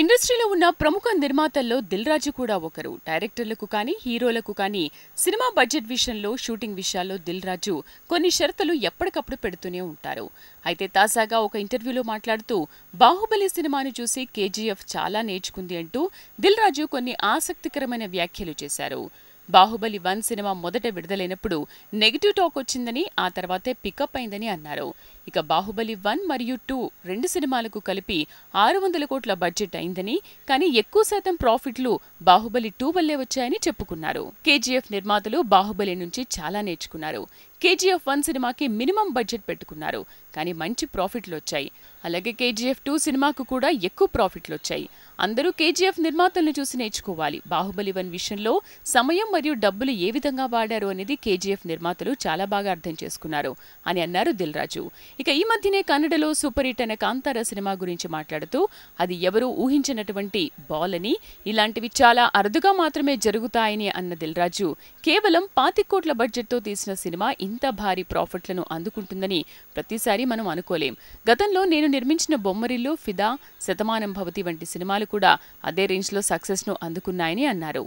ఇండస్ట్రీలో ఉన్న ప్రముఖ నిర్మాతల్లో దిల్ రాజు కూడా ఒకరు. డైరెక్టర్లకు కానీ హీరోలకు కానీ సినిమా బడ్జెట్ విషయంలో, షూటింగ్ విషయాల్లో దిల్ రాజు కొన్ని షరతులు ఎప్పటికప్పుడు పెడుతూనే ఉంటారు. అయితే తాజాగా ఒక ఇంటర్వ్యూలో మాట్లాడుతూ బాహుబలి సినిమాను చూసి కేజీఎఫ్ చాలా నేర్చుకుంది అంటూ దిల్ రాజు కొన్ని ఆసక్తికరమైన వ్యాఖ్యలు చేశారు. బాహుబలి 1 సినిమా మొదట విడుదలైనప్పుడు నెగిటివ్ టాక్ వచ్చిందని, ఆ తర్వాతే పికప్ అయిందని అన్నారు. ఇక బాహుబలి 1 మరియు 2 రెండు సినిమాలకు కలిపి 600 కోట్ల బడ్జెట్ అయిందని, కానీ ఎక్కువ శాతం ప్రాఫిట్లు బాహుబలి 2 వల్లే వచ్చాయని చెప్పుకున్నారు. కేజీఎఫ్ నిర్మాతలు బాహుబలి నుంచి చాలా నేర్చుకున్నారు. కేజీఎఫ్ 1 సినిమాకి మినిమం బడ్జెట్ పెట్టుకున్నారు, కానీ మంచి ప్రాఫిట్లు వచ్చాయి. అలాగే కేజీఎఫ్ 2 సినిమాకు కూడా ఎక్కువ ప్రాఫిట్లు వచ్చాయి. అందరూ కేజీఎఫ్ నిర్మాతలను చూసి నేర్చుకోవాలి. బాహుబలి 1 విషయంలో సమయం మరియు డబ్బులు ఏ విధంగా వాడారు అనేది కేజీఎఫ్ నిర్మాతలు చాలా బాగా అర్థం చేసుకున్నారు అని అన్నారు దిల్ రాజు. ఇక ఈ మధ్యనే కన్నడలో సూపర్ హిట్ అయిన కాంతార సినిమా గురించి మాట్లాడుతూ అది ఎవరూ ఊహించినటువంటి బాల్ అని, ఇలాంటివి చాలా అరుదుగా మాత్రమే జరుగుతాయని అన్న దిల్ రాజు కేవలం 25 కోట్ల బడ్జెట్తో తీసిన సినిమా ఇంత భారీ ప్రాఫిట్లను అందుకుంటుందని ప్రతిసారి మనం అనుకోలేం. గతంలో నేను నిర్మించిన బొమ్మరిల్లు, ఫిదా, శతమానం భవతి వంటి సినిమాలు కూడా అదే రేంజ్లో సక్సెస్ను అందుకున్నాయని అన్నారు.